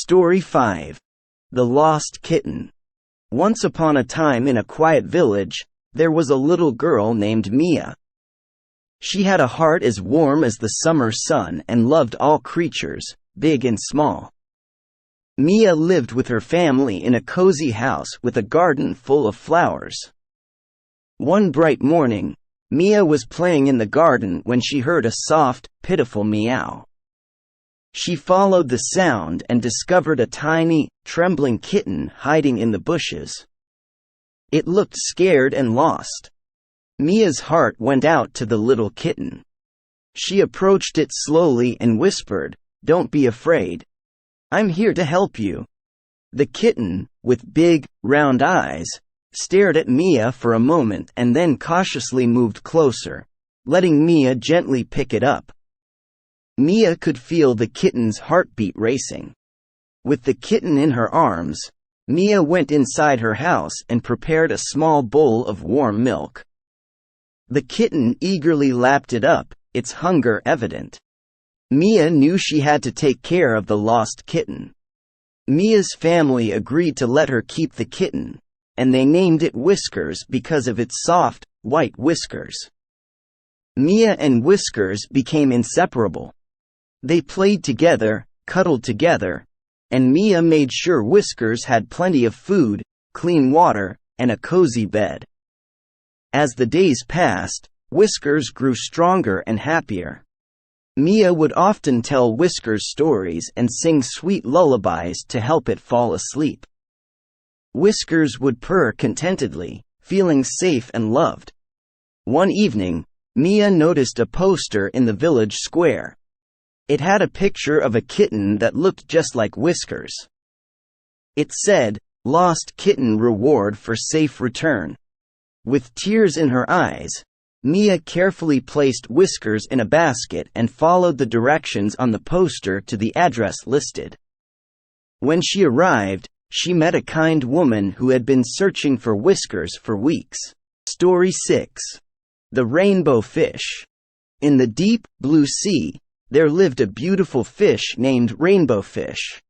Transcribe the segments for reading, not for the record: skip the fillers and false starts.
Story 5. The Lost Kitten. Once upon a time in a quiet village, there was a little girl named Mia. She had a heart as warm as the summer sun and loved all creatures, big and small. Mia lived with her family in a cozy house with a garden full of flowers. One bright morning, Mia was playing in the garden when she heard a soft, pitiful meow. She followed the sound and discovered a tiny, trembling kitten hiding in the bushes. It looked scared and lost. Mia's heart went out to the little kitten. She approached it slowly and whispered, "Don't be afraid. I'm here to help you." The kitten, with big, round eyes, stared at Mia for a moment and then cautiously moved closer, letting Mia gently pick it up. Mia could feel the kitten's heartbeat racing. With the kitten in her arms, Mia went inside her house and prepared a small bowl of warm milk. The kitten eagerly lapped it up, its hunger evident. Mia knew she had to take care of the lost kitten. Mia's family agreed to let her keep the kitten, and they named it Whiskers because of its soft, white whiskers. Mia and Whiskers became inseparable. They played together, cuddled together, and Mia made sure Whiskers had plenty of food, clean water, and a cozy bed. As the days passed, Whiskers grew stronger and happier. Mia would often tell Whiskers stories and sing sweet lullabies to help it fall asleep. Whiskers would purr contentedly, feeling safe and loved. One evening, Mia noticed a poster in the village square. It had a picture of a kitten that looked just like Whiskers. It said, "Lost Kitten Reward for Safe Return." With tears in her eyes, Mia carefully placed Whiskers in a basket and followed the directions on the poster to the address listed. When she arrived, she met a kind woman who had been searching for Whiskers for weeks. Story 6. The Rainbow Fish. In the deep, blue sea, there lived a beautiful fish named Rainbow Fish.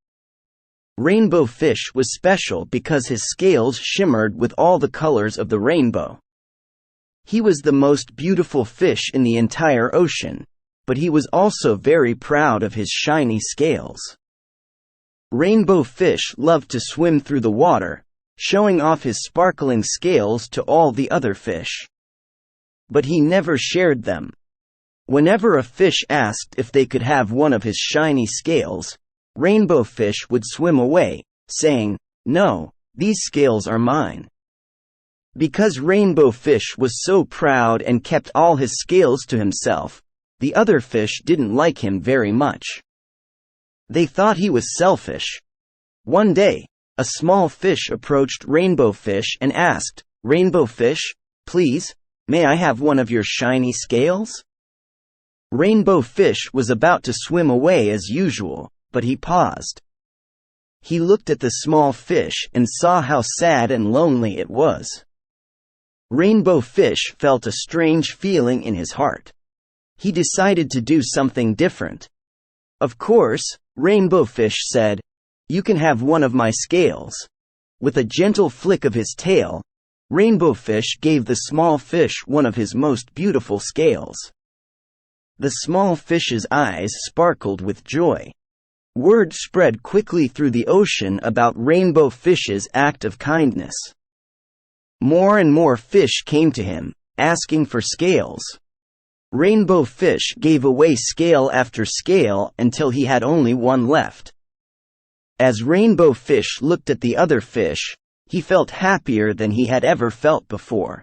Rainbow Fish was special because his scales shimmered with all the colors of the rainbow. He was the most beautiful fish in the entire ocean, but he was also very proud of his shiny scales. Rainbow Fish loved to swim through the water, showing off his sparkling scales to all the other fish. But he never shared them. Whenever a fish asked if they could have one of his shiny scales, Rainbow Fish would swim away, saying, "No, these scales are mine." Because Rainbow Fish was so proud and kept all his scales to himself, the other fish didn't like him very much. They thought he was selfish. One day, a small fish approached Rainbow Fish and asked, "Rainbow Fish, please, may I have one of your shiny scales?" Rainbow Fish was about to swim away as usual, but he paused. He looked at the small fish and saw how sad and lonely it was. Rainbow Fish felt a strange feeling in his heart. He decided to do something different. "Of course," Rainbow Fish said, "you can have one of my scales." With a gentle flick of his tail, Rainbow Fish gave the small fish one of his most beautiful scales. The small fish's eyes sparkled with joy. Word spread quickly through the ocean about Rainbow Fish's act of kindness. More and more fish came to him, asking for scales. Rainbow Fish gave away scale after scale until he had only one left. As Rainbow Fish looked at the other fish, he felt happier than he had ever felt before.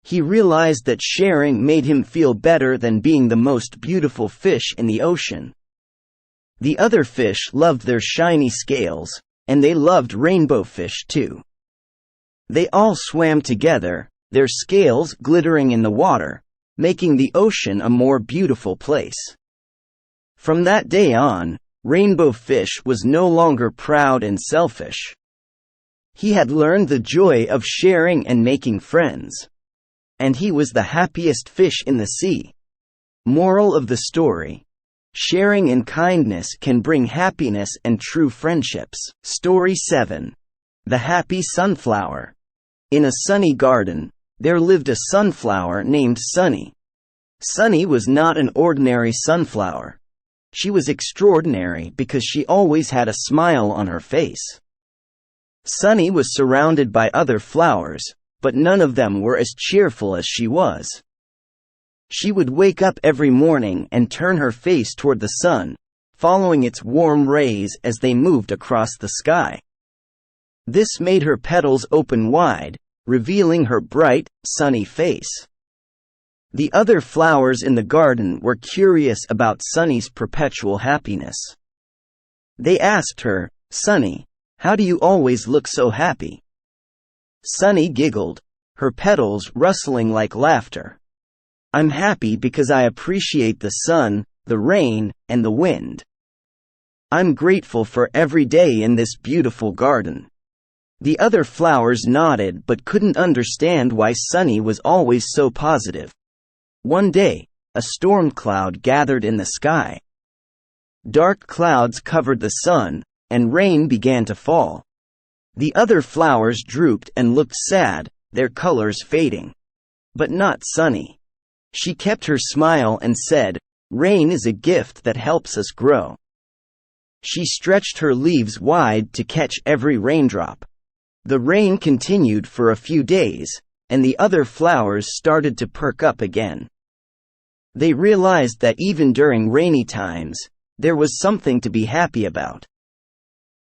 He realized that sharing made him feel better than being the most beautiful fish in the ocean. The other fish loved their shiny scales, and they loved Rainbow Fish too. They all swam together, their scales glittering in the water, making the ocean a more beautiful place. From that day on, Rainbow Fish was no longer proud and selfish. He had learned the joy of sharing and making friends. And he was the happiest fish in the sea. Moral of the story: Sharing and kindness can bring happiness and true friendships. Story 7. The Happy Sunflower. In a sunny garden, there lived a sunflower named Sunny. Sunny was not an ordinary sunflower. She was extraordinary because she always had a smile on her face. Sunny was surrounded by other flowers, but none of them were as cheerful as she was. She would wake up every morning and turn her face toward the sun, following its warm rays as they moved across the sky. This made her petals open wide, revealing her bright, sunny face. The other flowers in the garden were curious about Sunny's perpetual happiness. They asked her, "Sunny, how do you always look so happy?" Sunny giggled, her petals rustling like laughter. "I'm happy because I appreciate the sun, the rain, and the wind. I'm grateful for every day in this beautiful garden." The other flowers nodded but couldn't understand why Sunny was always so positive. One day, a storm cloud gathered in the sky. Dark clouds covered the sun, and rain began to fall. The other flowers drooped and looked sad, their colors fading. But not Sunny. She kept her smile and said, "Rain is a gift that helps us grow." She stretched her leaves wide to catch every raindrop. The rain continued for a few days, and the other flowers started to perk up again. They realized that even during rainy times, there was something to be happy about.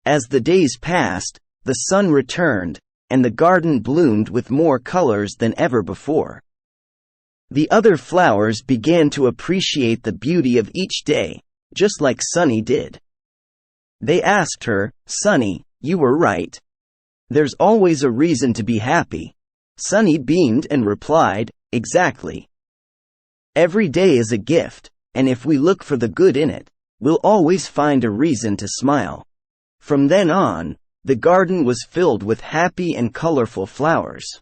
As the days passed, the sun returned, and the garden bloomed with more colors than ever before. The other flowers began to appreciate the beauty of each day, just like Sunny did. They asked her, "Sunny, you were right. There's always a reason to be happy." Sunny beamed and replied, "Exactly. Every day is a gift, and if we look for the good in it, we'll always find a reason to smile." From then on, the garden was filled with happy and colorful flowers.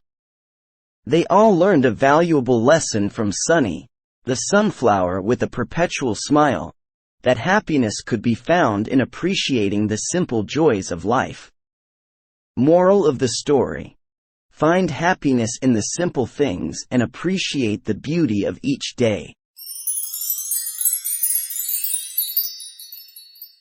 They all learned a valuable lesson from Sunny, the sunflower with a perpetual smile, that happiness could be found in appreciating the simple joys of life. Moral of the story: find happiness in the simple things and appreciate the beauty of each day.